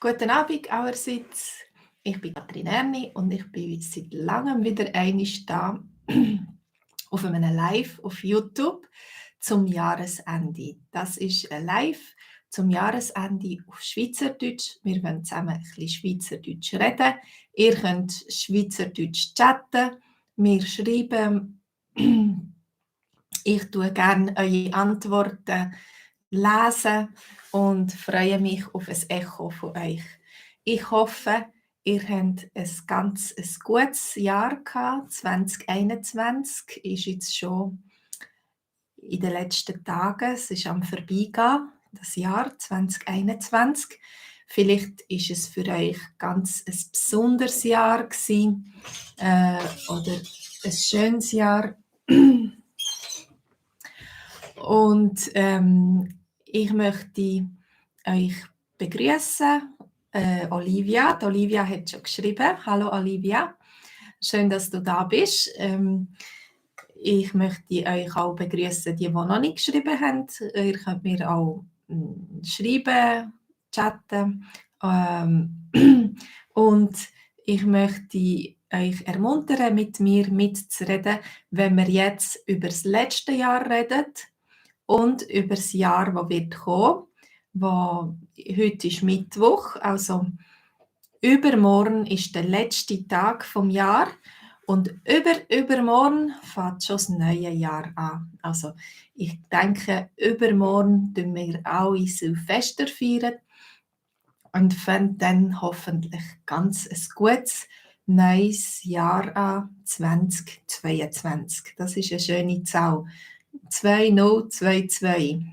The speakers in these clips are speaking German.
Guten Abend allerseits. Ich bin Katrin Erni und ich bin seit langem wieder einmal da auf einem Live auf YouTube zum Jahresende. Das ist ein Live zum Jahresende auf Schweizerdeutsch. Wir wollen zusammen ein bisschen Schweizerdeutsch reden. Ihr könnt Schweizerdeutsch chatten, mir schreiben. Ich tue gerne eure Antworten lesen und freue mich auf ein Echo von euch. Ich hoffe, ihr habt ein ganz gutes Jahr gehabt. 2021 ist jetzt schon in den letzten Tagen, es ist am Vorbeigehen, das Jahr 2021. Vielleicht ist es für euch ganz ein besonderes Jahr gewesen, oder ein schönes Jahr. Und ich möchte euch begrüßen. Olivia. Die Olivia hat schon geschrieben. Hallo Olivia, schön, dass du da bist. Ich möchte euch auch begrüßen, die noch nicht geschrieben haben. Ihr könnt mir auch schreiben, chatten. Und ich möchte euch ermuntern, mit mir mitzureden, wenn wir jetzt über das letzte Jahr reden und über das Jahr, das wird kommen. Heute ist Mittwoch, also übermorgen ist der letzte Tag vom Jahr und übermorgen fängt schon das neue Jahr an. Also ich denke, übermorgen feiern wir alle Silvester feiern und fangen dann hoffentlich ganz ein gutes neues Jahr an, 2022. Das ist eine schöne Zahl. 2022.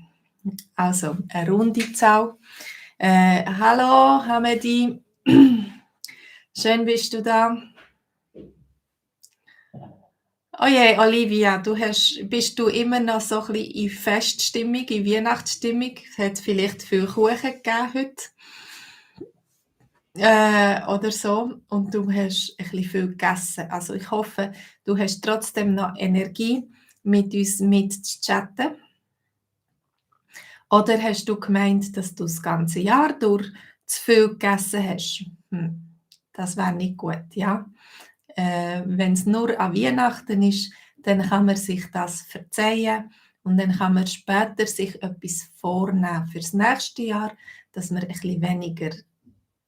Also eine runde Zahl. Hallo Hamedi, schön bist du da. Oh je, Olivia, bist du immer noch so ein bisschen in Feststimmung, in Weihnachtsstimmung? Es hat vielleicht viel Kuchen gegeben heute. Oder so. Und du hast ein bisschen viel gegessen. Also ich hoffe, du hast trotzdem noch Energie, mit uns mitzuchatten. Oder hast du gemeint, dass du das ganze Jahr durch zu viel gegessen hast? Das wäre nicht gut, ja. Wenn es nur an Weihnachten ist, dann kann man sich das verzeihen und dann kann man später sich etwas vornehmen für das nächste Jahr, dass man ein bisschen weniger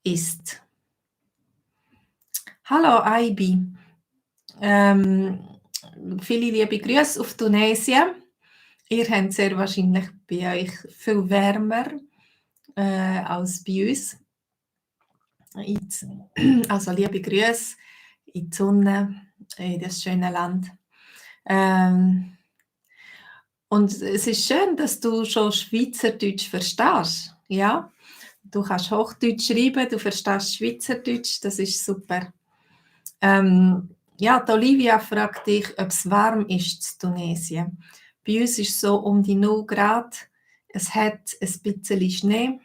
isst. Hallo Aibi, viele liebe Grüße auf Tunesien. Ihr habt sehr wahrscheinlich bei euch viel wärmer als bei uns. Also liebe Grüße in die Sonne, in das schöne Land. Und es ist schön, dass du schon Schweizerdeutsch verstehst. Ja? Du kannst Hochdeutsch schreiben, du verstehst Schweizerdeutsch, das ist super. Ja, die Olivia fragt dich, ob es warm ist in Tunesien. Bei uns ist es so um die 0 Grad. Es hat ein bisschen Schnee.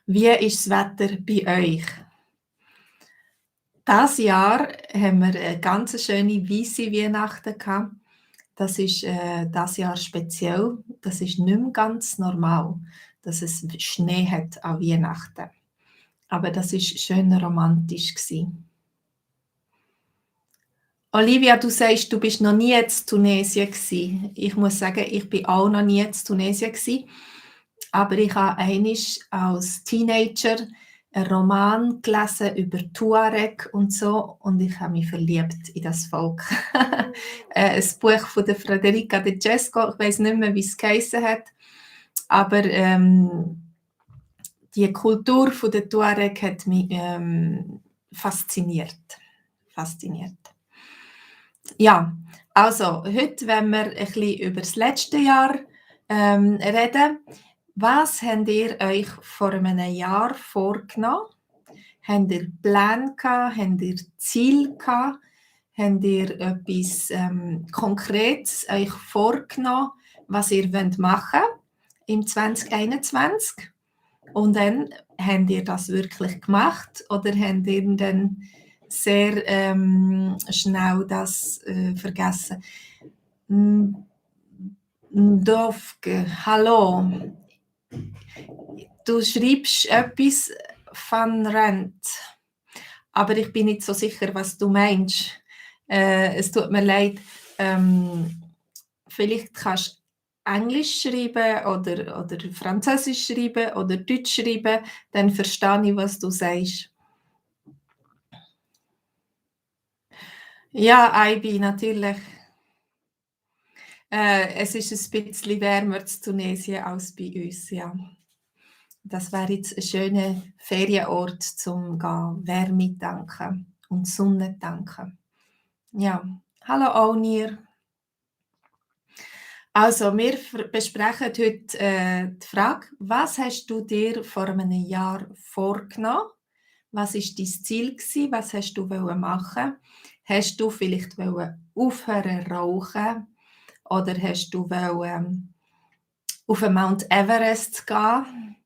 Wie ist das Wetter bei euch? Dieses Jahr haben wir eine ganz schöne weisse Weihnachten gehabt. Das ist dieses Jahr speziell. Das ist nicht mehr ganz normal, dass es Schnee hat an Weihnachten. Aber das ist schön romantisch gewesen. Olivia, du sagst, du bist noch nie in Tunesien gewesen. Ich muss sagen, ich bin auch noch nie in Tunesien gewesen. Aber ich habe einmal als Teenager einen Roman gelesen über Tuareg und so und ich habe mich verliebt in das Volk. Ein Buch von der Federica De Cesco, ich weiß nicht mehr, wie es geheissen hat, aber die Kultur der Tuareg hat mich fasziniert. Ja, also heute wollen wir ein bisschen über das letzte Jahr reden. Was habt ihr euch vor einem Jahr vorgenommen? Habt ihr Pläne gehabt? Habt ihr Ziele gehabt? Habt ihr etwas Konkretes euch vorgenommen, was ihr machen wollt im 2021? Und dann habt ihr das wirklich gemacht oder habt ihr dann sehr schnell das vergessen? Dovke, hallo. du schreibst etwas von Rent, aber ich bin nicht so sicher, was du meinst. Es tut mir leid. Vielleicht kannst du Englisch schreiben oder Französisch schreiben oder Deutsch schreiben, dann verstehe ich, was du sagst. Ja, Aibi, natürlich. Es ist ein bisschen wärmer in Tunesien als bei uns, ja. Das wäre jetzt ein schöner Ferienort zum Wärme tanken und Sonne tanken. Ja, hallo Onir. Also, wir besprechen heute die Frage, was hast du dir vor einem Jahr vorgenommen? Was war dein Ziel gewesen? Was hast du machen? Hast du vielleicht aufhören rauchen? Oder hast du auf den Mount Everest gehen?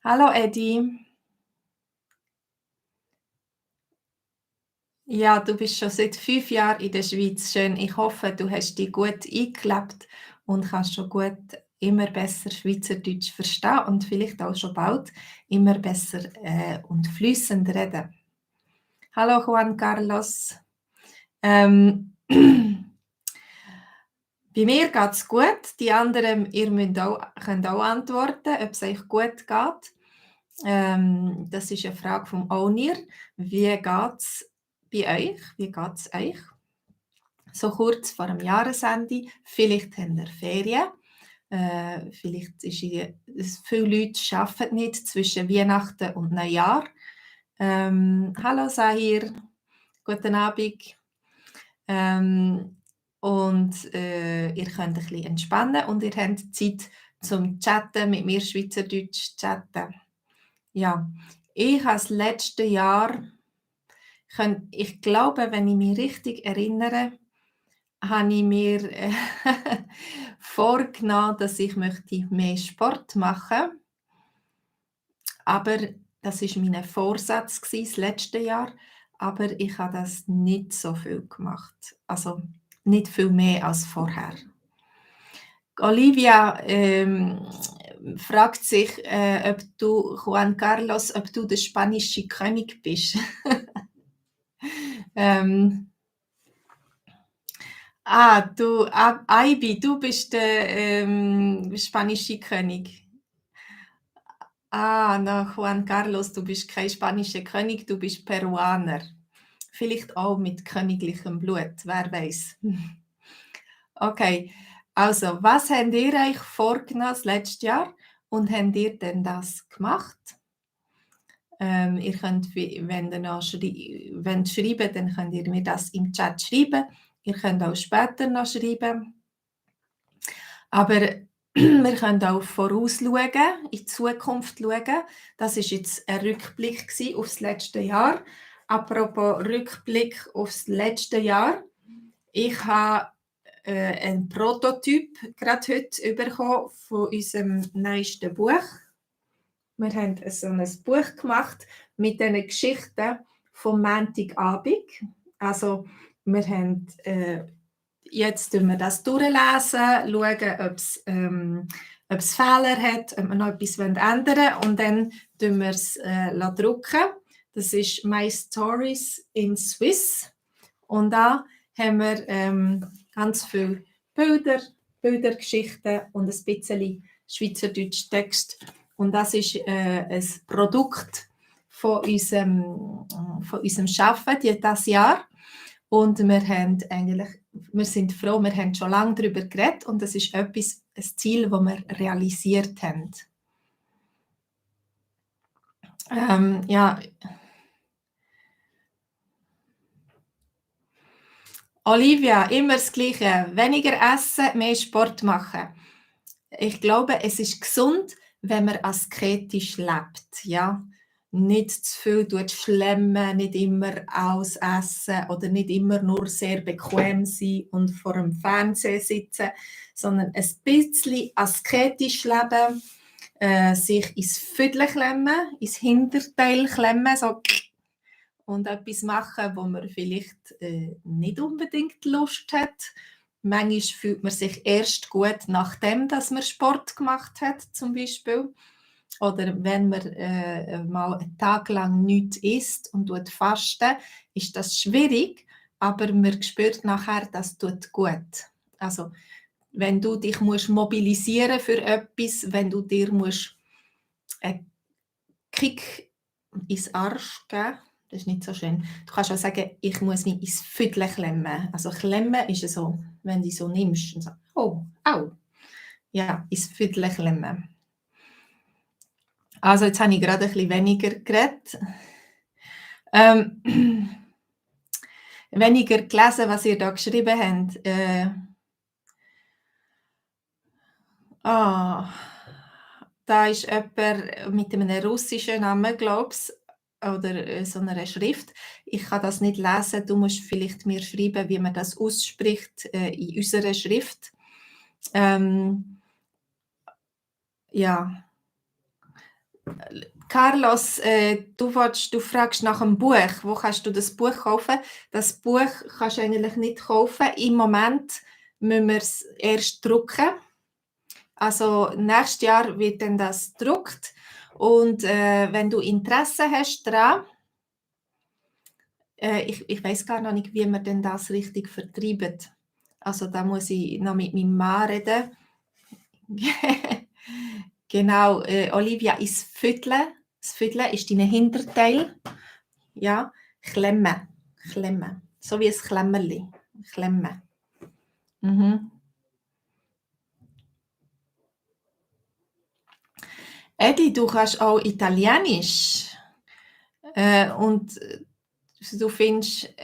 Hallo Eddie. Ja, du bist schon seit 5 Jahren in der Schweiz. Schön. Ich hoffe, du hast dich gut eingelebt und kannst schon gut immer besser Schweizerdeutsch verstehen und vielleicht auch schon bald immer besser und fließend reden. Hallo Juan Carlos. Bei mir geht es gut. Die anderen, ihr könnt auch antworten, ob es euch gut geht. Das ist eine Frage vom Onir. Wie geht es bei euch? Wie geht es euch? So kurz vor dem Jahresende. Vielleicht habt ihr Ferien. Vielleicht viele Leute arbeiten nicht zwischen Weihnachten und Neujahr. Hallo Sahir, guten Abend. Ihr könnt ein bisschen entspannen und ihr habt Zeit zum Chatten, mit mir Schweizerdeutsch chatten. Ja, ich habe das letzte Jahr, ich glaube, wenn ich mich richtig erinnere, habe ich mir vorgenommen, dass ich möchte mehr Sport machen. Aber das war mein Vorsatz das letzte Jahr. Aber ich habe das nicht so viel gemacht. Also nicht viel mehr als vorher. Olivia fragt sich, ob du, Juan Carlos, ob du der spanische König bist. Aibi, du bist der spanische König. Juan Carlos, du bist kein spanischer König, du bist Peruaner. Vielleicht auch mit königlichem Blut, wer weiß. Okay, also, was habt ihr euch vorgenommen das letzte Jahr und habt ihr denn das gemacht? Ihr könnt, wenn ihr noch schreiben, dann könnt ihr mir das im Chat schreiben. Ihr könnt auch später noch schreiben. Aber wir können auch vorausschauen, in die Zukunft schauen. Das war jetzt ein Rückblick auf das letzte Jahr. Apropos Rückblick auf das letzte Jahr. Ich habe einen Prototyp gerade heute bekommen von unserem neuesten Buch. Wir haben so ein Buch gemacht mit diesen Geschichten vom Montagabend. Also wir haben jetzt wir das durchlesen, schauen, ob es Fehler hat, ob wir noch etwas ändern wollen. Und dann drucken wir es drucken. Das ist «My Stories in Swiss». Und da haben wir ganz viele Bildergeschichten und ein bisschen Schweizerdeutsch Text. Und das ist ein Produkt von unserem Arbeiten dieses Jahr. Und wir sind froh, wir haben schon lange darüber geredet und das ist ein Ziel, das wir realisiert haben. Ja. Olivia, immer das Gleiche. Weniger essen, mehr Sport machen. Ich glaube, es ist gesund, wenn man asketisch lebt. Ja? Nicht zu viel schlemmen, nicht immer ausessen oder nicht immer nur sehr bequem sein und vor dem Fernseher sitzen, sondern ein bisschen asketisch leben, sich ins Viertel klemmen, ins Hinterteil klemmen, so und etwas machen, wo man vielleicht nicht unbedingt Lust hat. Manchmal fühlt man sich erst gut, nachdem dass man Sport gemacht hat, zum Beispiel. oder wenn man mal einen Tag lang nichts isst und tut fasten, ist das schwierig, aber man spürt nachher, das tut gut. Also wenn du dich musst mobilisieren für etwas, wenn du dir musst einen Kick ins Arsch geben, das ist nicht so schön. Du kannst auch sagen, ich muss mich ins Füdle klemmen. Also klemmen ist so, wenn du so nimmst und sagst, oh, au, ja, ins Füdle klemmen. Also jetzt habe ich gerade ein bisschen weniger geredet. Ähm, weniger gelesen, was ihr da geschrieben habt. Da ist jemand mit einem russischen Namen, glaube ich, oder so einer Schrift. Ich kann das nicht lesen. Du musst vielleicht mir schreiben, wie man das ausspricht in unserer Schrift. Ja. Carlos, du fragst nach einem Buch. Wo kannst du das Buch kaufen? Das Buch kannst du eigentlich nicht kaufen. Im Moment müssen wir es erst drucken. Also nächstes Jahr wird dann das gedruckt. Und wenn du Interesse hast daran, ich weiß gar noch nicht, wie wir denn das richtig vertreiben. Also da muss ich noch mit meinem Mann reden. Genau, Olivia, ins Viertel. Das Viertel ist dein Hinterteil. Ja, klemmen. Klemmen. So wie ein Klemmerli. Klemmen. Mhm. Edi, du kannst auch Italienisch. Und du findest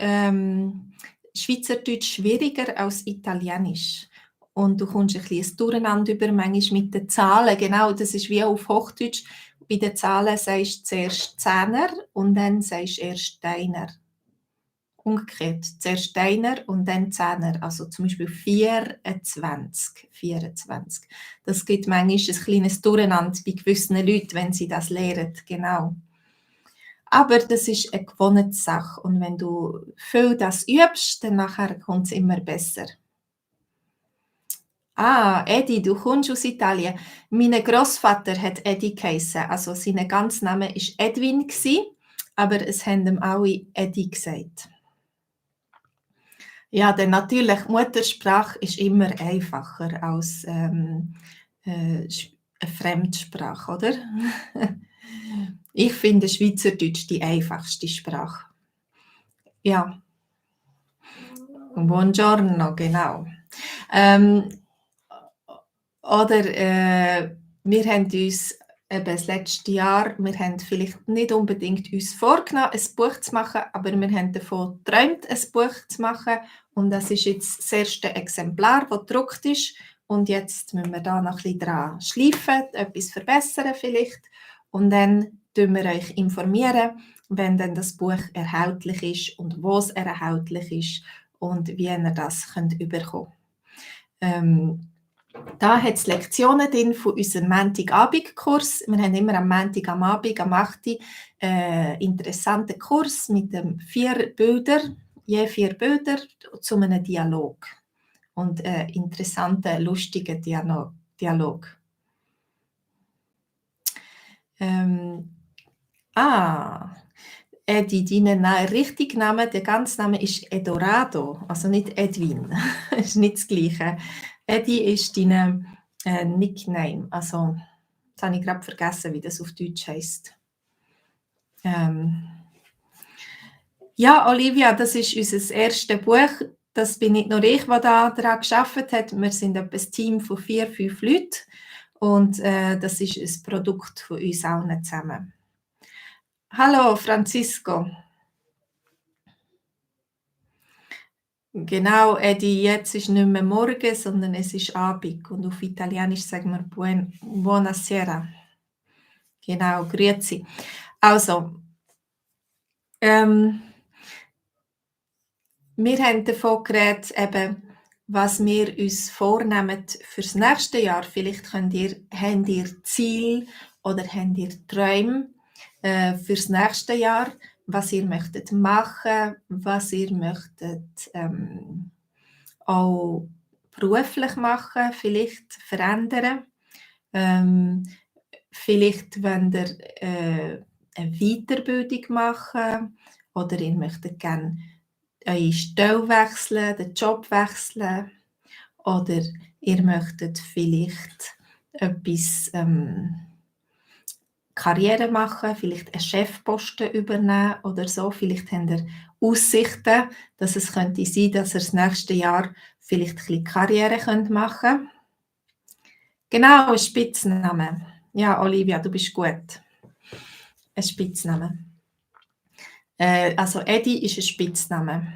Schweizerdeutsch schwieriger als Italienisch. Und du kommst ein bisschen Durcheinander über, manchmal mit den Zahlen. Genau, das ist wie auf Hochdeutsch. Bei den Zahlen sagst du zuerst Zehner und dann sagst du erst Deiner. Umgekehrt, zuerst Deiner und dann Zehner. Also zum Beispiel 24. 24. Das gibt manchmal ein kleines Durcheinander bei gewissen Leuten, wenn sie das lernen. Genau. Aber das ist eine Gewohnheitssache und wenn du viel das übst, dann nachher kommt es immer besser. Edi, du kommst aus Italien. Mein Großvater hat Edi geheissen. Also sein ganzer Name war Edwin, aber es haben ihm alle Edi gesagt. Ja, denn natürlich, Muttersprache ist immer einfacher als eine Fremdsprache, oder? Ich finde Schweizerdeutsch die einfachste Sprache. Ja, buongiorno, genau. Oder wir haben uns eben das letzte Jahr, wir haben vielleicht nicht unbedingt uns vorgenommen, ein Buch zu machen, aber wir haben davon geträumt, ein Buch zu machen. Und das ist jetzt das erste Exemplar, das gedruckt ist. Und jetzt müssen wir da noch ein bisschen dran schleifen, etwas verbessern vielleicht. Und dann informieren wir euch, wenn dann das Buch erhältlich ist und wo es erhältlich ist und wie ihr das könnt bekommen könnt. Da hat es Lektionen drin von unserem Montagabendkurs. Wir haben immer am Montag am Abend, am 8. Uhr, interessanten Kurs mit 4 Bildern, je 4 Bilder zu einem Dialog. Und interessanten, lustigen Dialog. Edi, dein richtiger Name, der ganze Name ist Edorado, also nicht Edwin. Das ist nicht das Gleiche. Edi ist dein Nickname. Also, jetzt habe ich gerade vergessen, wie das auf Deutsch heisst. Ja, Olivia, das ist unser erstes Buch. Das bin nicht nur ich, die daran gearbeitet hat. Wir sind etwa ein Team von 4, 5 Leuten. Und das ist ein Produkt von uns allen zusammen. Hallo, Francisco. Genau, Edi, jetzt ist nicht mehr morgen, sondern es ist Abend. Und auf Italienisch sagen wir Buonasera. Genau, grüezi. Also, wir haben davon geredet, eben, was wir uns vornehmen fürs nächste Jahr. Vielleicht habt ihr Ziel oder habt ihr Träume fürs nächste Jahr, was ihr möchtet machen, was ihr möchtet auch beruflich machen, vielleicht verändern. Vielleicht wollt ihr eine Weiterbildung machen oder ihr möchtet gerne eure Stelle wechseln, den Job wechseln oder ihr möchtet vielleicht etwas Karriere machen, vielleicht einen Chefposten übernehmen oder so. Vielleicht habt ihr Aussichten, dass es könnte sein, dass ihr das nächste Jahr vielleicht ein bisschen Karriere machen könnt. Genau, ein Spitzname. Ja, Olivia, du bist gut. Ein Spitzname. Also Eddie ist ein Spitzname.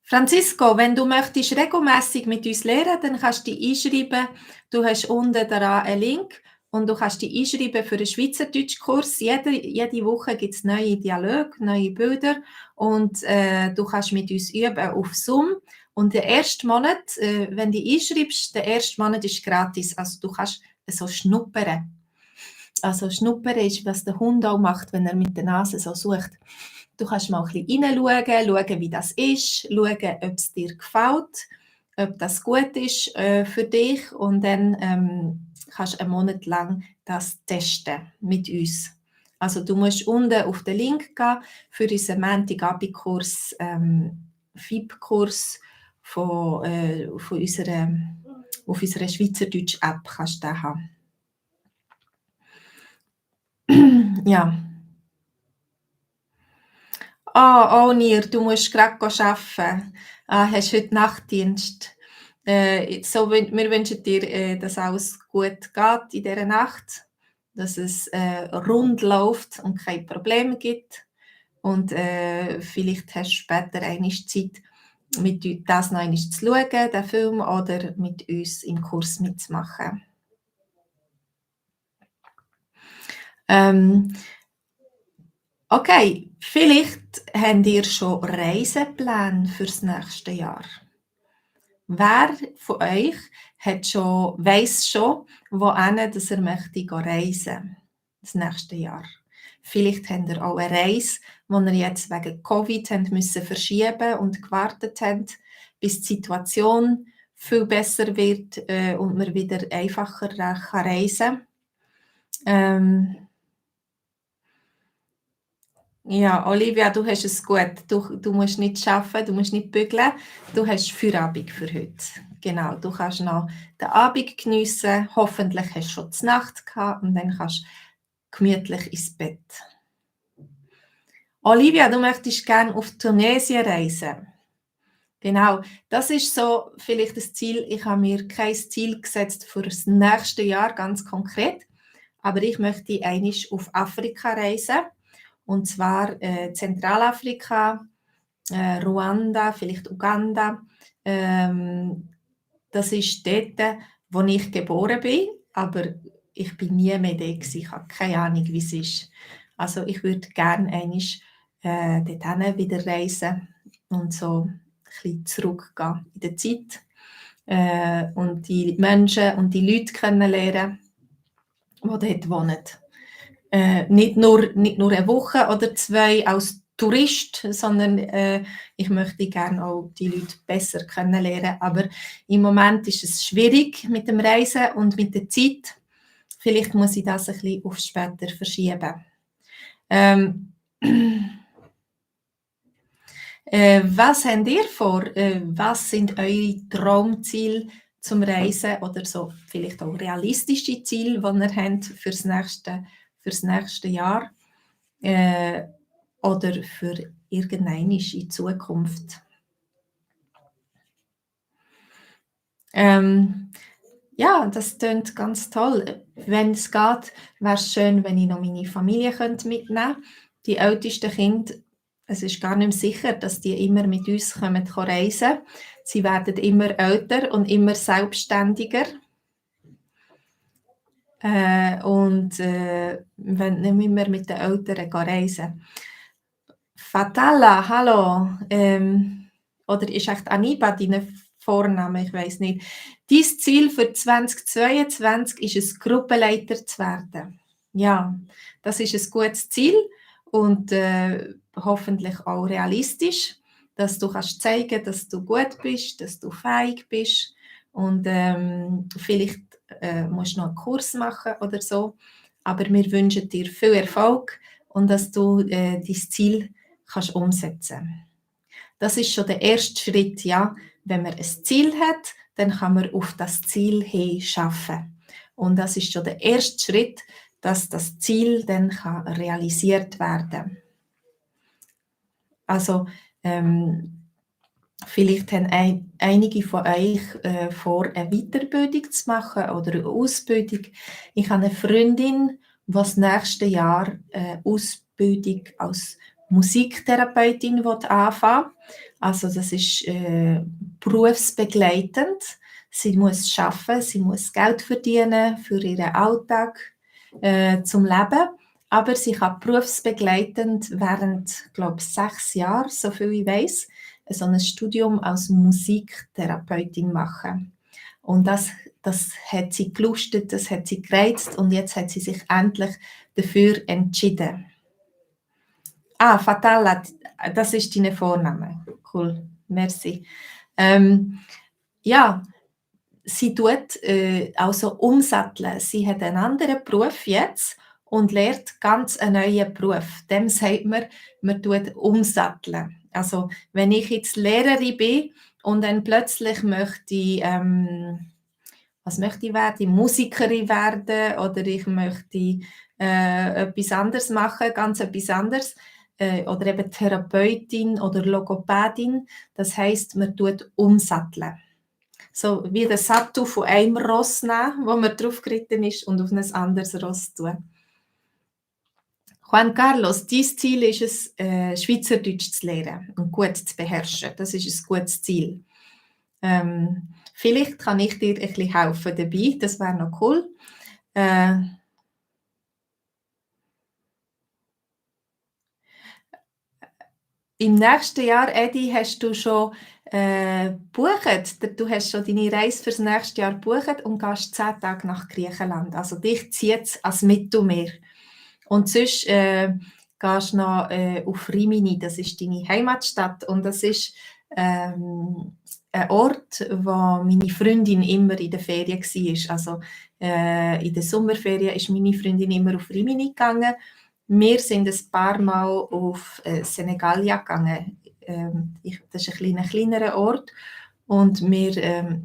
Francisco, wenn du möchtest regelmäßig mit uns lernen, dann kannst du dich einschreiben. Du hast unten daran einen Link und du kannst dich einschreiben für einen Schweizerdeutschkurs. Jede Woche gibt es neue Dialoge, neue Bilder und du kannst mit uns üben auf Zoom. Und der erste Monat, wenn du dich einschreibst, der erste Monat ist gratis. Also du kannst so schnuppern. Also schnuppern ist, was der Hund auch macht, wenn er mit der Nase so sucht. Du kannst mal ein bisschen hineinschauen, wie das ist, schauen, ob es dir gefällt, ob das gut ist für dich und dann kannst du einen Monat lang das testen mit uns. Also du musst unten auf den Link gehen für unseren Montagabendkurs, FIB-Kurs von unserer Schweizerdeutsch-App kannst du den haben. Ja. Oh Nir, du musst gerade arbeiten. Hast heute Nachtdienst. Wir wünschen dir, dass alles gut geht in dieser Nacht, dass es rund läuft und keine Probleme gibt. Und vielleicht hast du später einmal Zeit, mit uns das noch einmal zu schauen, den Film, oder mit uns im Kurs mitzumachen. Okay, vielleicht habt ihr schon Reisepläne fürs nächste Jahr. Wer von euch weiss schon, wohin dass er möchte reisen das nächste Jahr? Vielleicht habt ihr auch eine Reise, die ihr jetzt wegen Covid habt müssen verschieben und gewartet habt, bis die Situation viel besser wird und man wieder einfacher reisen kann. Ja, Olivia, du hast es gut. Du musst nicht arbeiten, du musst nicht bügeln. Du hast Feierabend für heute. Genau, du kannst noch den Abend geniessen. Hoffentlich hast du schon die Nacht gehabt und dann kannst du gemütlich ins Bett. Olivia, du möchtest gerne auf Tunesien reisen. Genau, das ist so vielleicht das Ziel. Ich habe mir kein Ziel gesetzt für das nächste Jahr, ganz konkret. Aber ich möchte einmal auf Afrika reisen. Und zwar Zentralafrika, Ruanda, vielleicht Uganda. Das ist dort, wo ich geboren bin, aber ich bin nie mehr dort gewesen. Ich habe keine Ahnung, wie es ist. Also ich würde gerne einmal dorthin wieder reisen und so ein bisschen zurückgehen in der Zeit und die Menschen und die Leute kennenlernen, die dort wohnen. Nicht nur eine Woche oder 2 als Tourist, sondern ich möchte gerne auch die Leute besser kennenlernen. Aber im Moment ist es schwierig mit dem Reisen und mit der Zeit. Vielleicht muss ich das ein bisschen auf später verschieben. Was habt ihr vor? Was sind eure Traumziele zum Reisen oder so vielleicht auch realistische Ziele, die ihr habt fürs nächste Jahr oder für irgendeine in Zukunft? Ja, das klingt ganz toll. Wenn es geht, wäre es schön, wenn ich noch meine Familie mitnehmen könnte. Die ältesten Kinder, es ist gar nicht mehr sicher, dass die immer mit uns reisen können. Sie werden immer älter und immer selbstständiger. Und wenn nicht mehr mit den Eltern reisen. Fatala, hallo. Oder ist echt Aniba dein Vorname? Ich weiß nicht. Dein Ziel für 2022 ist es, Gruppenleiter zu werden. Ja, das ist ein gutes Ziel und hoffentlich auch realistisch, dass du kannst zeigen, dass du gut bist, dass du fähig bist und vielleicht musst du noch einen Kurs machen oder so. Aber wir wünschen dir viel Erfolg und dass du dein Ziel kannst umsetzen. Das ist schon der erste Schritt, ja. Wenn man ein Ziel hat, dann kann man auf das Ziel hin schaffen. Und das ist schon der erste Schritt, dass das Ziel dann kann realisiert werden. Also vielleicht haben einige von euch vor, eine Weiterbildung zu machen oder eine Ausbildung. Ich habe eine Freundin, die das nächste Jahr eine Ausbildung als Musiktherapeutin anfangen will. Also das ist berufsbegleitend. Sie muss arbeiten, sie muss Geld verdienen für ihren Alltag zum Leben. Aber sie kann berufsbegleitend während, glaube ich, 6 Jahren, so viel ich weiß, so ein Studium als Musiktherapeutin machen. Und das hat sie gelustet, das hat sie gereizt und jetzt hat sie sich endlich dafür entschieden. Ah, Fatala, das ist dein Vorname. Cool, merci. Ja, sie tut also umsatteln. Sie hat einen anderen Beruf jetzt und lernt ganz einen neuen Beruf. Dem sagt man tut umsatteln. Also wenn ich jetzt Lehrerin bin und dann plötzlich möchte ich, was möchte ich werden? Musikerin werden oder ich möchte etwas anderes machen, ganz etwas anderes. Oder eben Therapeutin oder Logopädin. Das heisst, man tut umsatteln. So wie den Sattel von einem Ross nehmen, wo man drauf geritten ist, und auf ein anderes Ross tun. Juan Carlos, dein Ziel ist es, Schweizerdeutsch zu lernen und gut zu beherrschen. Das ist ein gutes Ziel. Vielleicht kann ich dir ein bisschen helfen dabei, das wäre noch cool. Im nächsten Jahr, Edi, hast du schon gebucht. Du hast schon deine Reise fürs nächste Jahr gebucht und gehst 10 Tage nach Griechenland. Also dich zieht es ans Mittelmeer. Und sonst gehst du noch auf Rimini, das ist deine Heimatstadt. Und das ist ein Ort, wo meine Freundin immer in der Ferien war. Also in der Sommerferien ist meine Freundin immer auf Rimini gegangen. Wir sind ein paar Mal auf Senegalia gegangen. Das ist ein kleinerer Ort. Und wir,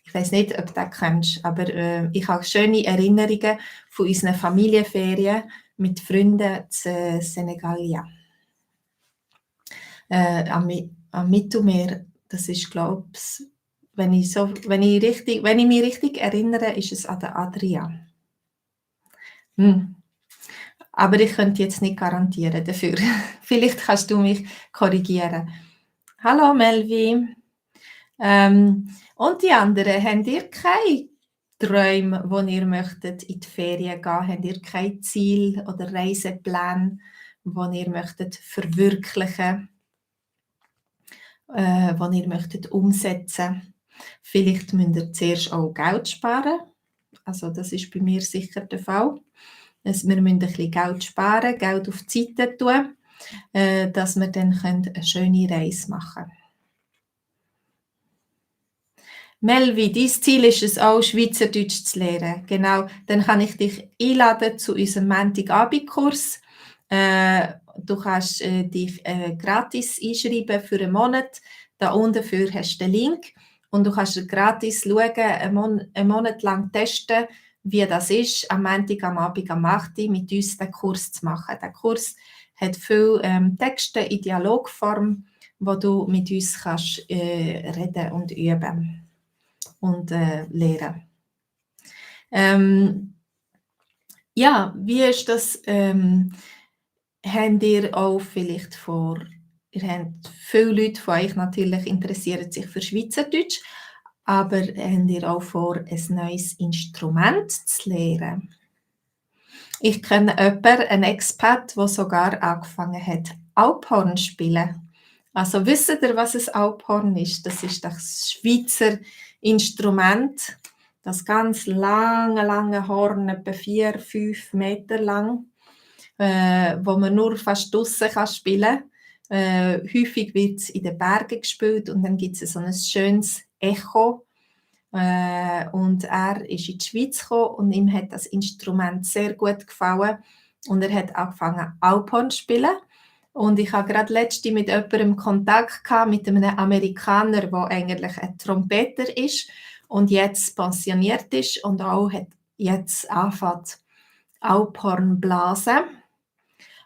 ich weiß nicht, ob du das kennst, aber ich habe schöne Erinnerungen von unseren Familienferien mit Freunden zu Senegalia. Am Mittelmeer, das ist, glaube ich, wenn ich mich richtig erinnere, ist es an der Adria. Aber ich könnte jetzt nicht garantieren dafür. Vielleicht kannst du mich korrigieren. Hallo Melvi. Und die anderen, habt ihr keine Träume, wo ihr möchtet in die Ferien gehen? Habt ihr kein Ziel oder Reiseplan, wo ihr möchtet verwirklichen, wo ihr möchtet umsetzen? Vielleicht müsst ihr zuerst auch Geld sparen. Also das ist bei mir sicher der Fall. Also wir müssen ein bisschen Geld sparen, Geld auf die Seite tun, dass wir dann eine schöne Reise machen können. Melvi, dein Ziel ist es auch, Schweizerdeutsch zu lernen. Genau, dann kann ich dich einladen zu unserem Montagabendkurs. Du kannst dich gratis einschreiben für einen Monat. Da unten für hast du den Link und du kannst gratis schauen, einen Monat lang testen, wie das ist, am Montag am Abend am 8 Uhr mit uns den Kurs zu machen. Der Kurs hat viele Texte in Dialogform, wo du mit uns kannst reden und üben und lehren. Ja, wie ist das? Habt ihr auch vielleicht ihr habt viele Leute von euch natürlich interessieren sich für Schweizerdeutsch, aber habt ihr auch vor, ein neues Instrument zu lernen? Ich kenne jemanden, einen Expat, der sogar angefangen hat, Alphorn zu spielen. Also wisst ihr, was ein Alphorn ist? Das ist das Schweizer Instrument, das ganz lange Horn, etwa 4-5 Meter lang, wo man nur fast draussen spielen kann. Häufig wird es in den Bergen gespielt und dann gibt es so ein schönes Echo. Und er ist in die Schweiz gekommen und ihm hat das Instrument sehr gut gefallen und er hat angefangen Alphorn zu spielen. Und ich habe gerade letztens mit jemandem Kontakt gehabt, mit einem Amerikaner, der eigentlich ein Trompeter ist und jetzt pensioniert ist und auch hat jetzt anfängt Alphorn blasen.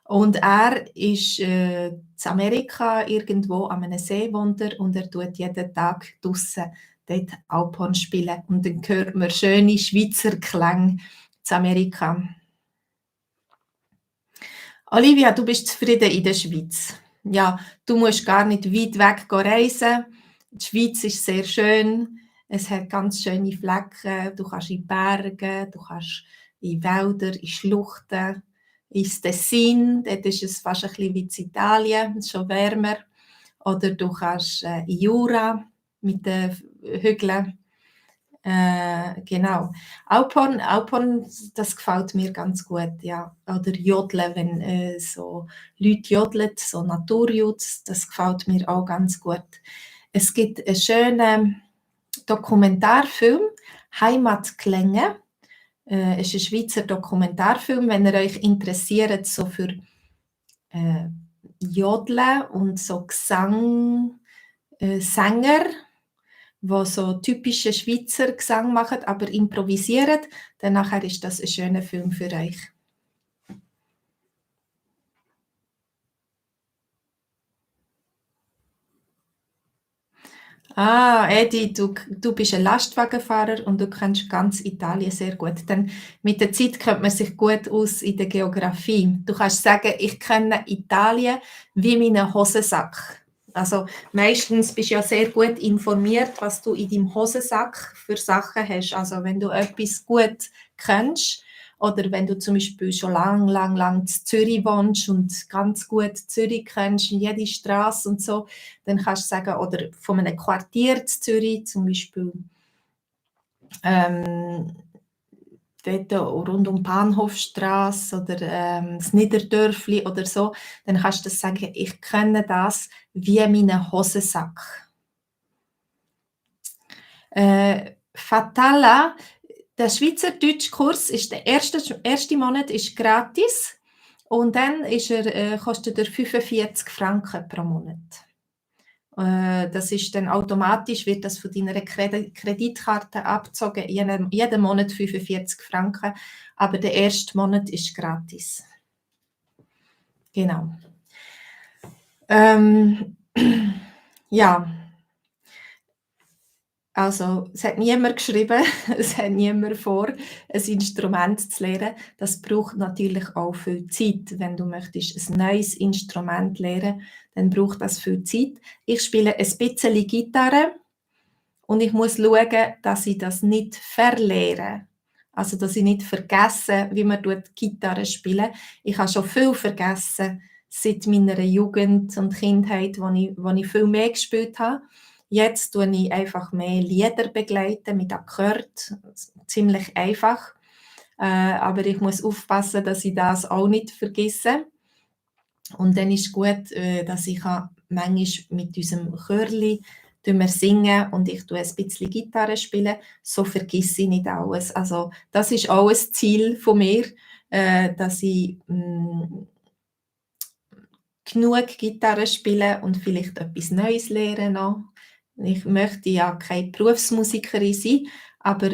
Und er ist in Amerika irgendwo an einem See wohnt er, und er tut jeden Tag draussen dort Alphorn spielen. Und dann hört man schöne Schweizer Klänge in Amerika. Olivia, du bist zufrieden in der Schweiz. Ja, du musst gar nicht weit weg reisen. Die Schweiz ist sehr schön. Es hat ganz schöne Flecken. Du kannst in die Berge, du kannst in Wälder, in Schluchten, ins Tessin. Dort ist es fast ein bisschen wie in Italien, es ist schon wärmer. Oder du kannst in Jura mit den Hügeln. Genau. Alphorn, das gefällt mir ganz gut, ja. Oder Jodeln, wenn so Leute jodeln, so Naturjutz, das gefällt mir auch ganz gut. Es gibt einen schönen Dokumentarfilm, Heimatklänge. Es ist ein Schweizer Dokumentarfilm, wenn ihr euch interessiert so für Jodeln und so Sänger, die so typische Schweizer Gesang machen, aber improvisieren, dann nachher ist das ein schöner Film für euch. Ah, Edi, du bist ein Lastwagenfahrer und du kennst ganz Italien sehr gut. Denn mit der Zeit kennt man sich gut aus in der Geografie. Du kannst sagen, ich kenne Italien wie meinen Hosensack. Also meistens bist du ja sehr gut informiert, was du in deinem Hosensack für Sachen hast. Also wenn du etwas gut kennst oder wenn du zum Beispiel schon lang in Zürich wohnst und ganz gut Zürich kennst, jede Straße und so, dann kannst du sagen, oder von einem Quartier in Zürich, zum Beispiel ähm, dort rund um die Bahnhofstrasse oder das Niederdörfli oder so, dann kannst du das sagen, ich kenne das wie meinen Hosensack. Fatala, der Schweizerdeutschkurs ist der erste Monat ist gratis und dann kostet er 45 Franken pro Monat. Das ist dann automatisch, wird das von deiner Kreditkarte abgezogen, jeden Monat 45 Franken, aber der erste Monat ist gratis. Genau. Ja, also es hat niemand geschrieben, es hat niemand vor, ein Instrument zu lernen. Das braucht natürlich auch viel Zeit. Wenn du möchtest ein neues Instrument lernen, dann braucht das viel Zeit. Ich spiele ein bisschen Gitarre und ich muss schauen, dass ich das nicht verlehre. Also, dass ich nicht vergesse, wie man Gitarre spielen. Ich habe schon viel vergessen seit meiner Jugend und Kindheit, wo ich viel mehr gespielt habe. Jetzt tue ich einfach mehr Lieder begleiten mit Akkord, ziemlich einfach. Aber ich muss aufpassen, dass ich das auch nicht vergesse. Und dann ist gut, dass ich manchmal mit unserem Chörli wir singen und ich tue ein bisschen Gitarre spielen, so vergesse ich nicht alles. Also das ist auch ein Ziel von mir, dass ich genug Gitarre spiele und vielleicht etwas Neues lernen noch. Ich möchte ja keine Berufsmusikerin sein, aber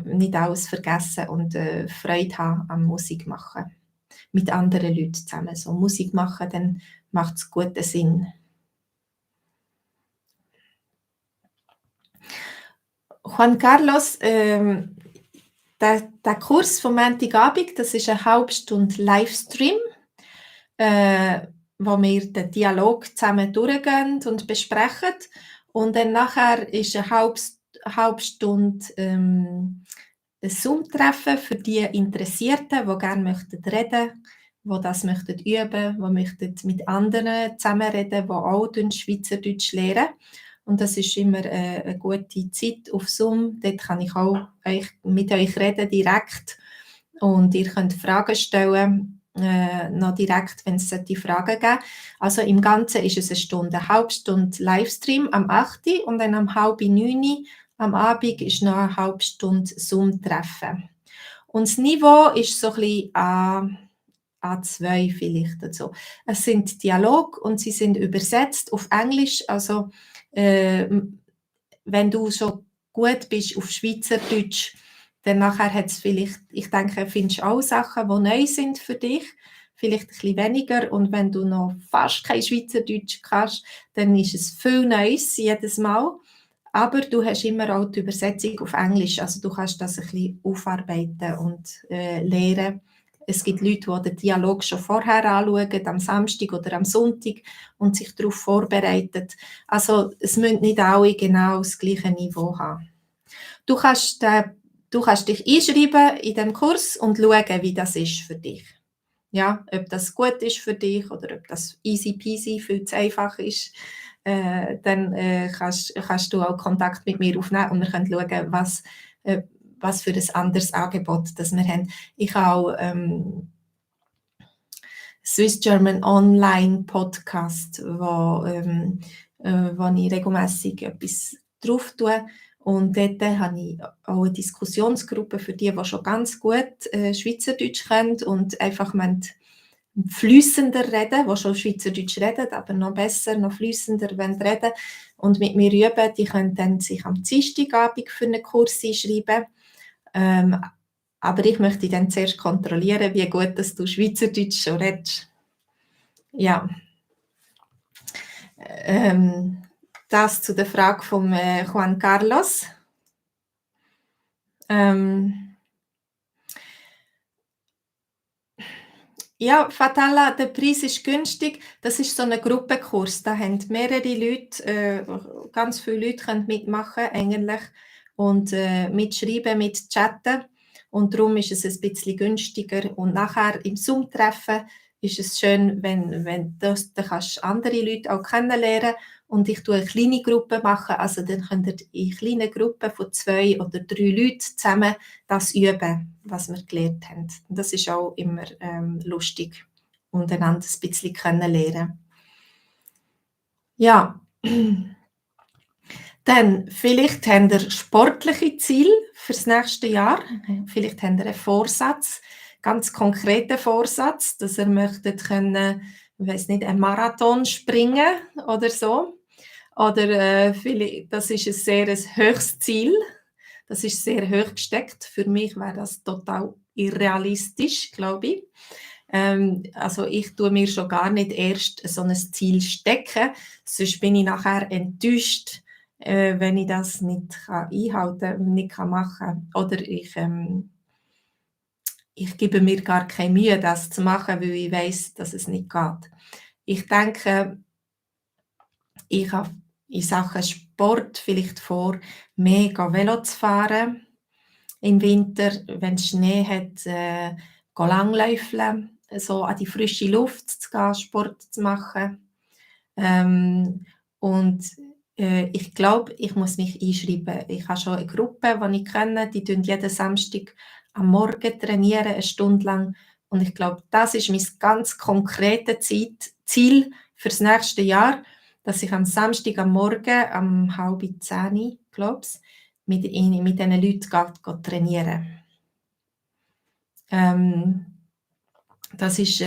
nicht alles vergessen und Freude haben am Musik machen. Mit anderen Leuten zusammen so Musik machen, dann macht es guten Sinn. Juan Carlos, der Kurs vom Montagabend, das ist eine halbe Stunde Livestream, wo wir den Dialog zusammen durchgehen und besprechen. Und dann nachher ist eine halbe Stunde ein Zoom-Treffen für die Interessierten, die gerne möchten reden, die das möchten üben, die möchten mit anderen zusammenreden, die auch Schweizerdeutsch lernen. Und das ist immer eine gute Zeit auf Zoom. Dort kann ich auch mit euch reden direkt und ihr könnt Fragen stellen, noch direkt, wenn es die Fragen gibt. Also im Ganzen ist es eine Stunde, eine halbe Stunde Livestream am 8. und dann am 8:30 am Abend ist noch eine halbe Stunde Zoom-Treffen. Und das Niveau ist so ein bisschen A2 vielleicht oder so. Es sind Dialog und sie sind übersetzt auf Englisch. Also wenn du schon gut bist auf Schweizerdeutsch, dann nachher hat es vielleicht, ich denke, findest du auch Sachen, die neu sind für dich, vielleicht ein bisschen weniger. Und wenn du noch fast kein Schweizerdeutsch kannst, dann ist es viel Neues jedes Mal. Aber du hast immer auch die Übersetzung auf Englisch, also du kannst das ein bisschen aufarbeiten und lernen. Es gibt Leute, die den Dialog schon vorher anschauen, am Samstag oder am Sonntag und sich darauf vorbereiten. Also es müssen nicht alle genau das gleiche Niveau haben. Du kannst dich einschreiben in dem Kurs und schauen, wie das ist für dich. Ja, ob das gut ist für dich oder ob das easy peasy, viel zu einfach ist. Dann kannst du auch Kontakt mit mir aufnehmen und wir können schauen, was für ein anderes Angebot das wir haben. Ich habe auch Swiss German Online Podcast, wo ich regelmässig etwas drauf tue. Und dort habe ich auch eine Diskussionsgruppe für die schon ganz gut Schweizerdeutsch können und einfach flüssender reden, die schon Schweizerdeutsch reden, aber noch besser, noch flüssender reden und mit mir üben. Die können dann sich am Dienstagabend für einen Kurs einschreiben. Aber ich möchte dann zuerst kontrollieren, wie gut dass du Schweizerdeutsch schon redest. Ja. Das zu der Frage von Juan Carlos. Ja, Fatala, der Preis ist günstig. Das ist so ein Gruppenkurs. Da haben mehrere Leute, ganz viele Leute können mitmachen eigentlich und mitschreiben, mitchatten. Und darum ist es ein bisschen günstiger. Und nachher im Zoom-Treffen ist es schön, wenn da kannst du andere Leute auch kennenlernen. Und ich tue eine kleine Gruppe machen. Also dann könnt ihr in kleinen Gruppen von 2 oder 3 Leuten zusammen das üben, was wir gelernt haben. Und das ist auch immer lustig, untereinander ein bisschen kennenlernen. Ja, dann vielleicht habt ihr sportliche Ziele für das nächste Jahr. Vielleicht habt ihr einen Vorsatz, ganz konkreten Vorsatz, dass ihr möchtet können, ich weiss nicht, einen Marathon springen oder so. Oder vielleicht, das ist ein sehr hohes Ziel. Das ist sehr hoch gesteckt. Für mich wäre das total irrealistisch, glaube ich. Also ich tue mir schon gar nicht erst so ein Ziel stecken, sonst bin ich nachher enttäuscht, wenn ich das nicht einhalten kann, nicht machen kann. Oder ich gebe mir gar keine Mühe, das zu machen, weil ich weiß, dass es nicht geht. Ich denke, ich habe in Sachen Sport vielleicht vor, mehr Velo zu fahren. Im Winter, wenn es Schnee hat, langläufeln, so an die frische Luft zu gehen, Sport zu machen. Und ich glaube, ich muss mich einschreiben. Ich habe schon eine Gruppe, die ich kenne, die trainieren jeden Samstag am Morgen, trainieren, eine Stunde lang. Und ich glaube, das ist mein ganz konkretes Ziel für das nächste Jahr, dass ich am Samstag am Morgen, um 9:30, glaube ich, mit diesen Leuten trainieren. Das ist,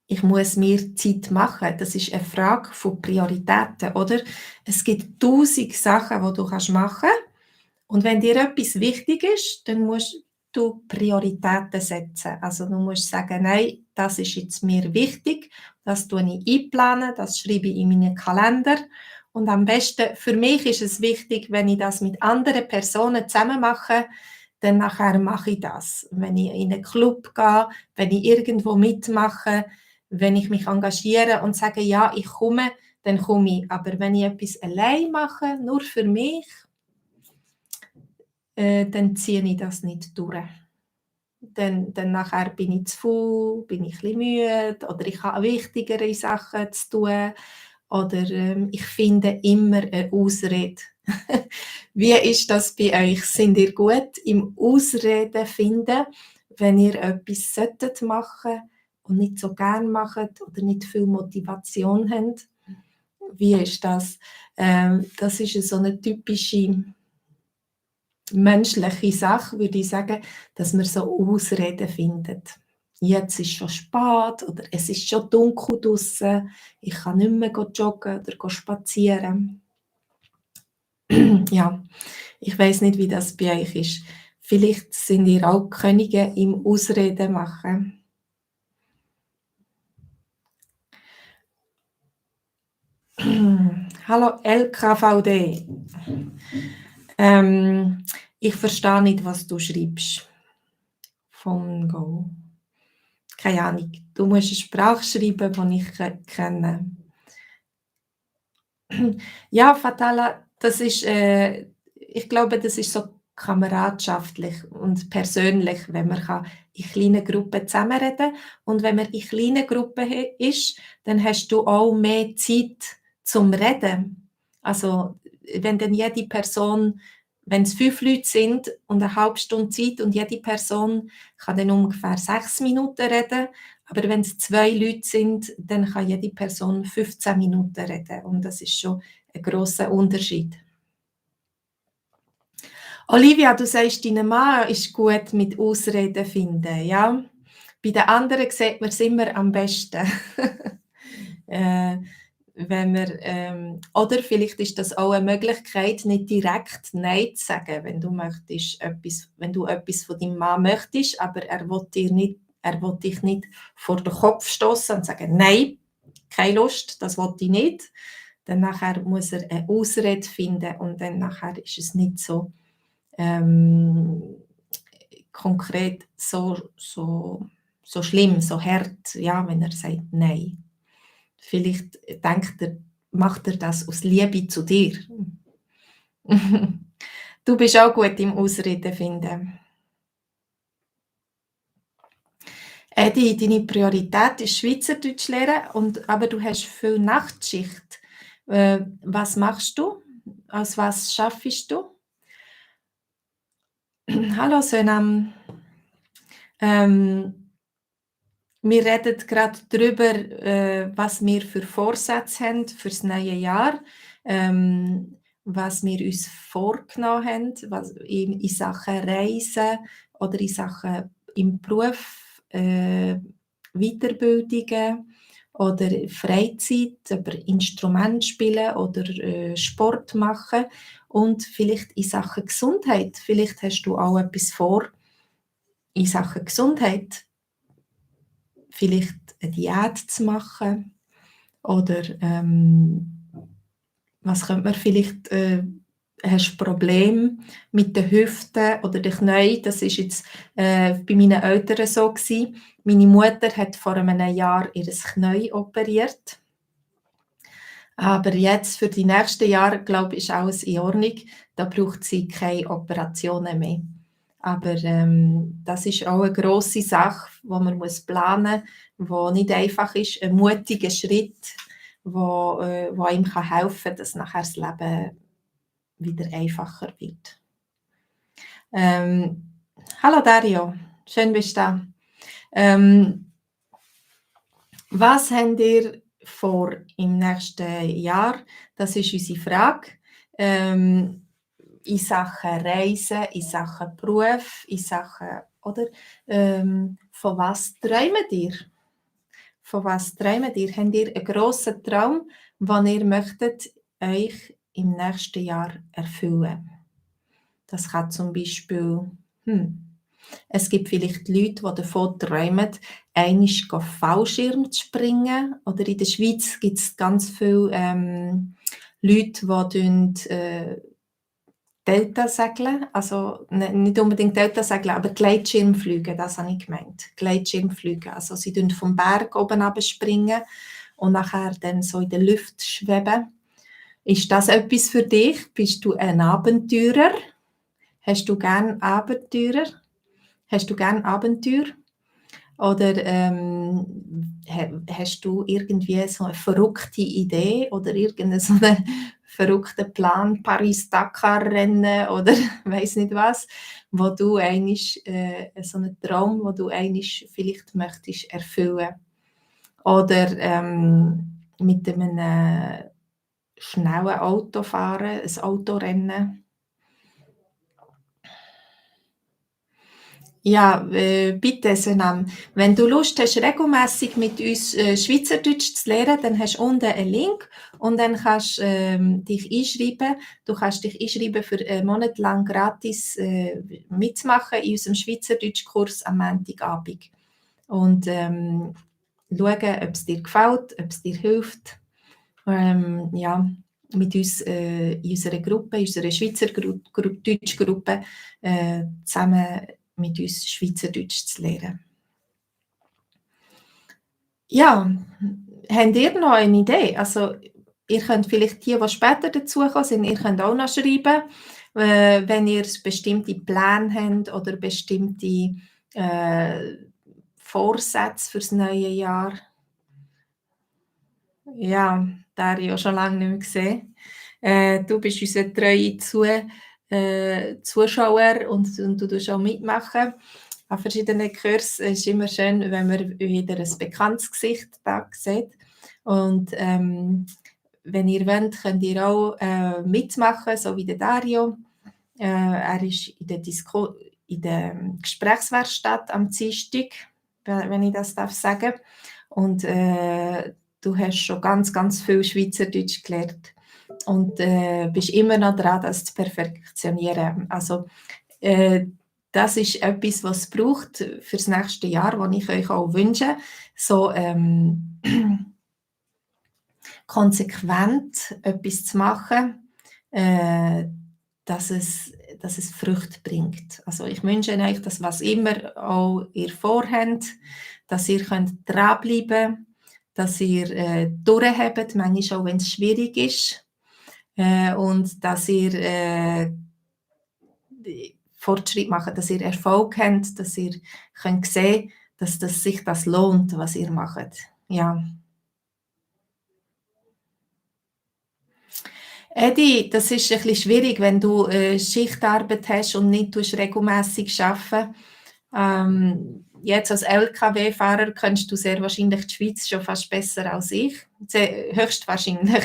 ich muss mir Zeit machen. Das ist eine Frage von Prioritäten, oder? Es gibt 1000 Sachen, die du machen kannst. Und wenn dir etwas wichtig ist, dann musst du Prioritäten setzen. Also du musst sagen, nein, das ist jetzt mir wichtig, das tue ich einplanen, das schreibe ich in meinen Kalender. Und am besten, für mich ist es wichtig, wenn ich das mit anderen Personen zusammen mache, dann nachher mache ich das. Wenn ich in einen Club gehe, wenn ich irgendwo mitmache, wenn ich mich engagiere und sage, ja, ich komme, dann komme ich. Aber wenn ich etwas allein mache, nur für mich, dann ziehe ich das nicht durch. Dann nachher bin ich zu faul, bin ich ein bisschen müde oder ich habe wichtigere Sachen zu tun oder ich finde immer eine Ausrede. Wie ist das bei euch? Sind ihr gut im Ausreden finden, wenn ihr etwas machen solltet und nicht so gern macht oder nicht viel Motivation habt? Wie ist das? Das ist so eine typische menschliche Sache, würde ich sagen, dass man so Ausreden findet. Jetzt ist schon spät oder es ist schon dunkel draussen, ich kann nicht mehr joggen oder spazieren. Ja, ich weiß nicht, wie das bei euch ist. Vielleicht sind ihr auch Könige im Ausreden machen. Hallo LKVD. Ich verstehe nicht, was du schreibst. Von Go. Keine Ahnung. Du musst eine Sprache schreiben, die ich kenne. Ja, Fatala, ich glaube, das ist so kameradschaftlich und persönlich, wenn man kann in kleinen Gruppen zusammenreden kann. Und wenn man in kleinen Gruppen ist, dann hast du auch mehr Zeit zum Reden. Also wenn dann jede Person, wenn es 5 Leute sind und eine halbe Stunde Zeit und jede Person kann dann ungefähr 6 Minuten reden, aber wenn es 2 Leute sind, dann kann jede Person 15 Minuten reden und das ist schon ein grosser Unterschied. Olivia, du sagst, dein Mann ist gut mit Ausreden finden, ja? Bei den anderen sieht man es immer am besten. Wenn wir, oder vielleicht ist das auch eine Möglichkeit, nicht direkt Nein zu sagen, wenn du möchtest, wenn du etwas von deinem Mann möchtest, aber er will dich nicht vor den Kopf stoßen und sagen, nein, keine Lust, das will ich nicht. Dann nachher muss er eine Ausrede finden und dann nachher ist es nicht so konkret so schlimm, so hart, ja, wenn er sagt Nein. Vielleicht macht er das aus Liebe zu dir. Du bist auch gut im Ausreden finden. Edi, deine Priorität ist Schweizerdeutsch lernen, aber du hast viel Nachtschicht. Was machst du? Aus was schaffst du? Hallo Sönam. Wir reden gerade darüber, was wir für Vorsätze haben für das neue Jahr, was wir uns vorgenommen haben, in Sachen Reisen oder in Sachen im Beruf, Weiterbildungen oder Freizeit, über Instrument spielen oder Sport machen und vielleicht in Sachen Gesundheit. Vielleicht hast du auch etwas vor in Sachen Gesundheit. Vielleicht eine Diät zu machen oder was könnte man vielleicht, hast du Probleme mit den Hüften oder den Knien? Das ist jetzt bei meinen Eltern so gewesen. Meine Mutter hat vor einem Jahr ihr Knie operiert. Aber jetzt für die nächsten Jahre, glaube ich, ist alles in Ordnung. Da braucht sie keine Operationen mehr. Aber das ist auch eine grosse Sache, die man planen muss, die nicht einfach ist. Ein mutiger Schritt, wo ihm helfen kann, dass nachher das Leben wieder einfacher wird. Hallo Dario, schön bist du da. Was habt ihr vor im nächsten Jahr? Das ist unsere Frage. In Sachen Reisen, in Sachen Beruf, in Sachen, oder? Von was träumt ihr? Von was träumt ihr? Habt ihr einen grossen Traum, den ihr möchtet euch im nächsten Jahr erfüllen? Das kann zum Beispiel, es gibt vielleicht Leute, die davon träumen, einmal Fallschirm zu springen. Oder in der Schweiz gibt es ganz viele Leute, die Delta segeln. Also nicht unbedingt Delta segeln, aber Gleitschirmflüge, das habe ich gemeint. Gleitschirmflüge. Also sie springen vom Berg oben runterspringen und nachher dann so in der Luft schweben. Ist das etwas für dich? Bist du ein Abenteurer? Hast du gerne Abenteuer? Hast du gerne Abenteuer? Oder hast du irgendwie so eine verrückte Idee oder irgendeinen so einen verrückten Plan, Paris-Dakar-Rennen oder weiss nicht was, wo du einmal, so einen Traum, wo du einmal vielleicht möchtest erfüllen? Oder mit einem schnell Auto fahren, ein Autorennen. Ja, bitte, Senam. Wenn du Lust hast, regelmäßig mit uns Schweizerdeutsch zu lernen, dann hast du unten einen Link und dann kannst du dich einschreiben. Du kannst dich einschreiben für einen Monat lang gratis mitzumachen in unserem Schweizerdeutschkurs am Montagabend. Und schauen, ob es dir gefällt, ob es dir hilft. Ja, mit uns in unserer Gruppe, in unserer Schweizer Deutschgruppe zusammen mit uns Schweizerdeutsch zu lernen. Ja, habt ihr noch eine Idee? Also, ihr könnt vielleicht die später dazukommen sind, ihr könnt auch noch schreiben, wenn ihr bestimmte Pläne habt oder bestimmte Vorsätze fürs neue Jahr. Ja, Dario, schon lange nicht mehr gesehen. Du bist unser treuer Zuschauer und du tust auch mitmachen an verschiedenen Kursen. Es ist immer schön, wenn man wieder ein bekanntes Gesicht da sieht. Und wenn ihr wollt, könnt ihr auch mitmachen, so wie der Dario. Er ist in der Gesprächswerkstatt am Dienstag, wenn ich das darf sagen. Und du hast schon ganz, ganz viel Schweizerdeutsch gelernt und bist immer noch dran, das zu perfektionieren. Also das ist etwas, was es braucht für das nächste Jahr, was ich euch auch wünsche. So konsequent etwas zu machen, dass es Früchte bringt. Also ich wünsche euch, dass was immer auch ihr vorhabt, dass ihr dranbleiben könnt, dass ihr durchhabt, manchmal auch wenn es schwierig ist, und dass ihr Fortschritt macht, dass ihr Erfolg habt, dass ihr könnt sehen, dass sich das lohnt, was ihr macht. Ja. Edi, das ist ein bisschen schwierig, wenn du Schichtarbeit hast und nicht regelmäßig arbeiten. Jetzt als LKW-Fahrer kennst du sehr wahrscheinlich die Schweiz schon fast besser als ich. Höchstwahrscheinlich.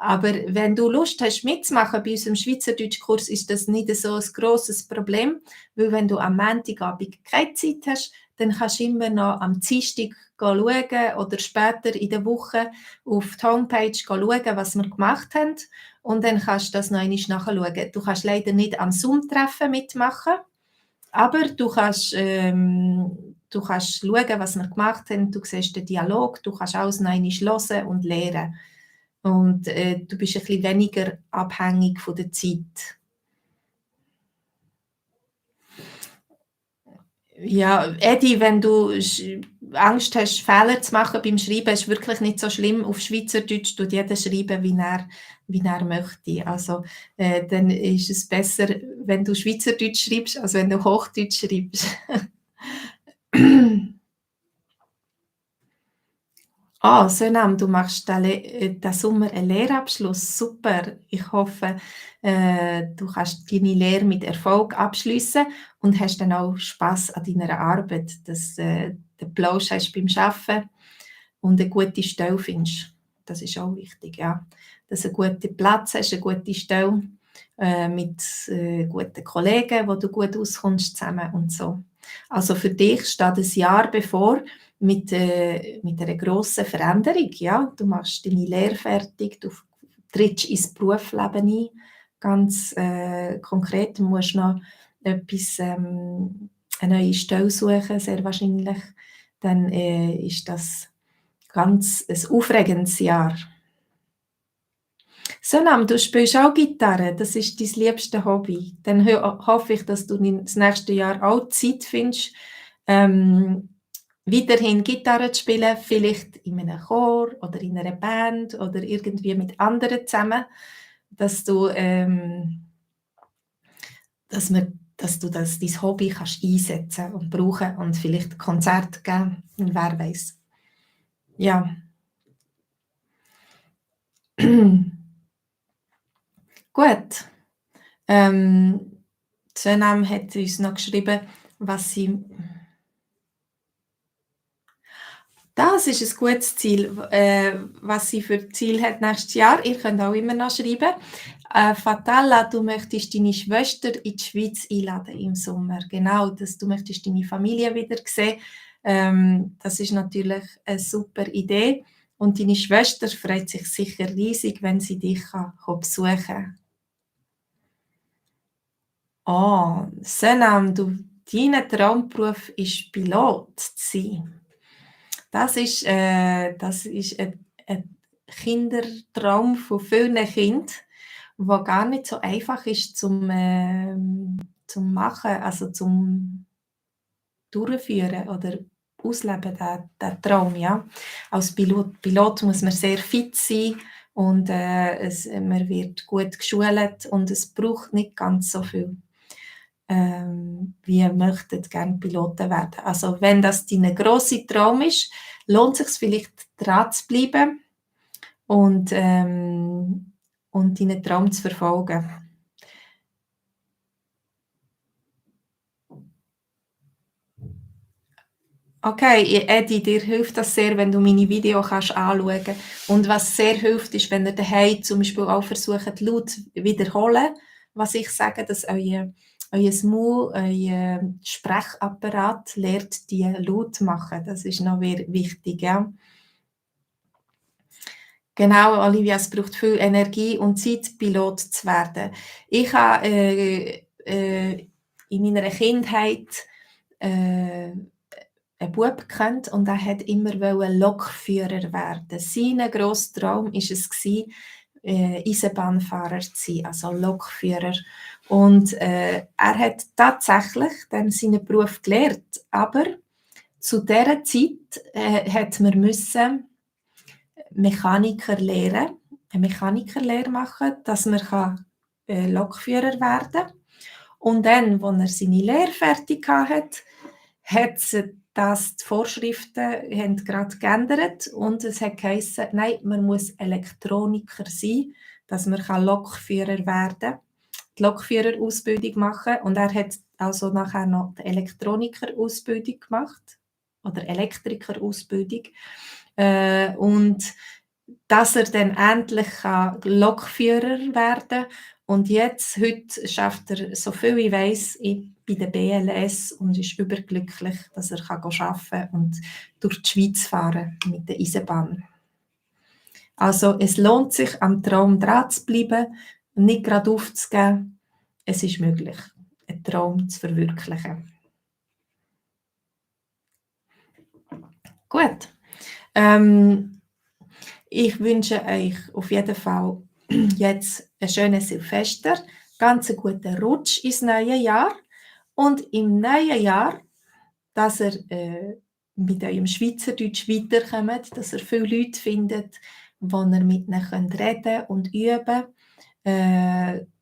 Aber wenn du Lust hast mitzumachen bei unserem Schweizerdeutschkurs, ist das nicht so ein grosses Problem, weil wenn du am Montagabend keine Zeit hast, dann kannst du immer noch am Dienstag schauen oder später in der Woche auf die Homepage schauen, was wir gemacht haben, und dann kannst du das noch einmal nachschauen. Du kannst leider nicht am Zoom-Treffen mitmachen, aber du kannst schauen, was wir gemacht haben, du siehst den Dialog, du kannst alles noch einmal hören und lernen. Und du bist ein bisschen weniger abhängig von der Zeit. Ja, Edi, wenn du Angst hast, Fehler zu machen beim Schreiben, ist wirklich nicht so schlimm. Auf Schweizerdeutsch tut jeder schreiben, wie er möchte. Also dann ist es besser, wenn du Schweizerdeutsch schreibst, als wenn du Hochdeutsch schreibst. Sönam, du machst diesen Sommer einen Lehrabschluss. Super. Ich hoffe, du kannst deine Lehre mit Erfolg abschließen und hast dann auch Spass an deiner Arbeit, dass du Applaus hast beim Arbeiten und eine gute Stelle findest. Das ist auch wichtig, ja. Dass du einen guten Platz hast, eine gute Stelle mit guten Kollegen, wo du gut auskommst zusammen und so. Also für dich steht ein Jahr bevor, mit einer grossen Veränderung. Ja? Du machst deine Lehre fertig, du trittst ins Berufsleben ein, ganz konkret. Du musst noch eine neue Stelle suchen, sehr wahrscheinlich. Dann ist das ganz ein aufregendes Jahr. Sonam, du spielst auch Gitarre, das ist dein liebstes Hobby. Dann hoffe ich, dass du das nächste Jahr auch Zeit findest, weiterhin Gitarre zu spielen, vielleicht in einem Chor oder in einer Band oder irgendwie mit anderen zusammen, dass du, dein Hobby kannst einsetzen und brauchen und vielleicht Konzerte geben, wer weiß. Ja. Gut. Sönam hat uns noch geschrieben, was sie Das ist ein gutes Ziel, was sie für Ziel hat nächstes Jahr. Ihr könnt auch immer noch schreiben. Fatala, du möchtest deine Schwester in die Schweiz einladen im Sommer. Genau, du möchtest deine Familie wieder sehen. Das ist natürlich eine super Idee. Und deine Schwester freut sich sicher riesig, wenn sie dich besuchen kann. Oh, Senam, dein Traumberuf ist Pilot zu sein. Das ist ein Kindertraum von vielen Kindern, der gar nicht so einfach ist zum Machen, also zum Durchführen oder ausleben, der Traum, ja. Als Pilot muss man sehr fit sein und man wird gut geschult und es braucht nicht ganz so viel, wie möchten gerne Piloten werden. Also wenn das dein grosser Traum ist, lohnt es sich vielleicht dran zu bleiben und deinen Traum zu verfolgen. Okay, Eddie, dir hilft das sehr, wenn du meine Videos anschauen kannst. Und was sehr hilft, ist, wenn ihr daheim zum Beispiel auch versucht, laut wiederholen, was ich sage, dass euer Maul, euer Sprechapparat lernt, die laut machen. Das ist noch wichtig, ja. Genau, Olivia, es braucht viel Energie und Zeit, Pilot zu werden. Ich habe in meiner Kindheit äh, einen Bub gekannt und er hat immer Lokführer werden. Sein grosser Traum war es, Eisenbahnfahrer zu sein, also Lokführer. Und er hat tatsächlich dann seinen Beruf gelernt, aber zu dieser Zeit hat man müssen Mechaniker lehren, eine Mechanikerlehre machen, dass man Lokführer werden kann. Und dann, als er seine Lehre fertig hatte, hat sie die Vorschriften haben gerade geändert und es hat geheißen, nein, man muss Elektroniker sein, dass man Lokführer werden kann, die Lokführerausbildung machen und er hat also nachher noch die Elektronikerausbildung gemacht oder Elektrikerausbildung und dass er dann endlich Lokführer werden kann. Und heute schafft er, so viel ich weiss, bei der BLS und ist überglücklich, dass er arbeiten kann und durch die Schweiz fahren mit der Eisenbahn. Also es lohnt sich, am Traum dran zu bleiben und nicht gerade aufzugeben. Es ist möglich, einen Traum zu verwirklichen. Gut. Ich wünsche euch auf jeden Fall jetzt ein schönes Silvester, ganz einen guten Rutsch ins neue Jahr und im neuen Jahr, dass ihr mit eurem Schweizerdeutsch weiterkommt, dass ihr viele Leute findet, wo ihr mit ihnen reden könnt und üben,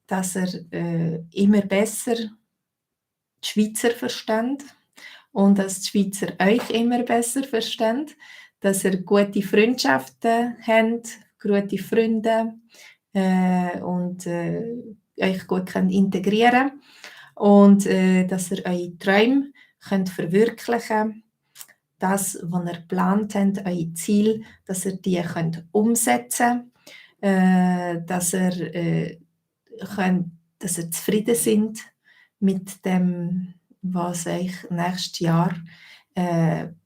dass ihr immer besser die Schweizer versteht und dass die Schweizer euch immer besser verstehen, dass ihr gute Freundschaften habt, gute Freunde und euch gut könnt integrieren und dass ihr eure Träume könnt verwirklichen, das, was ihr geplant habt, eure Ziele, dass ihr die könnt umsetzen könnt, dass ihr zufrieden seid mit dem, was euch nächstes Jahr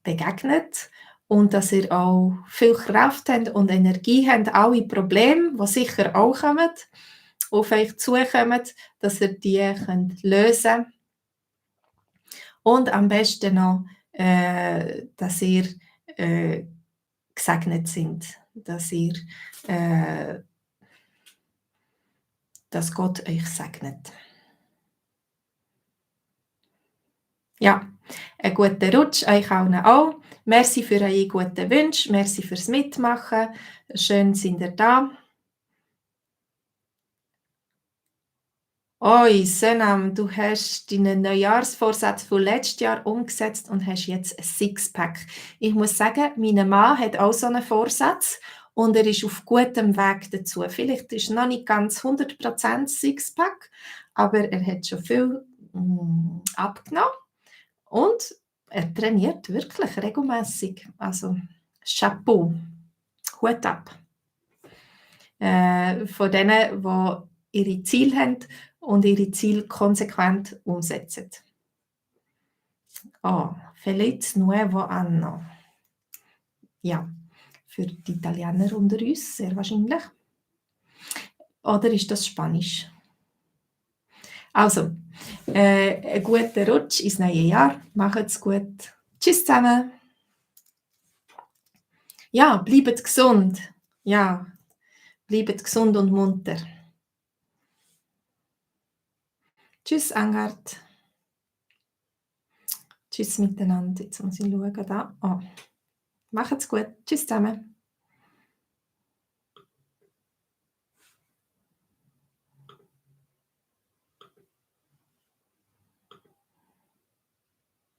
begegnet und dass ihr auch viel Kraft habt und Energie habt, alle Probleme, die sicher auch kommen, auf euch zukommen, dass ihr die könnt lösen könnt. Und am besten noch, dass ihr gesegnet seid, dass Gott euch segnet. Ja, einen guten Rutsch euch allen auch. Merci für eure guten Wünsche, merci fürs Mitmachen. Schön sind ihr da. Oi, Senam, du hast deinen Neujahrsvorsatz von letztes Jahr umgesetzt und hast jetzt ein Sixpack. Ich muss sagen, mein Mann hat auch so einen Vorsatz und er ist auf gutem Weg dazu. Vielleicht ist noch nicht ganz 100% Sixpack, aber er hat schon viel abgenommen und er trainiert wirklich regelmäßig. Also Chapeau, Hut ab. Von denen, die ihre Ziele haben und ihre Ziele konsequent umsetzen. Oh, feliz nuevo anno. Ja, für die Italiener unter uns sehr wahrscheinlich. Oder ist das Spanisch? Also, einen guten Rutsch ins neue Jahr. Macht's gut. Tschüss zusammen. Ja, bleibt gesund. Ja, bleibt gesund und munter. Tschüss, Angard. Tschüss miteinander. Jetzt muss ich schauen. Da. Oh. Macht's gut. Tschüss zusammen.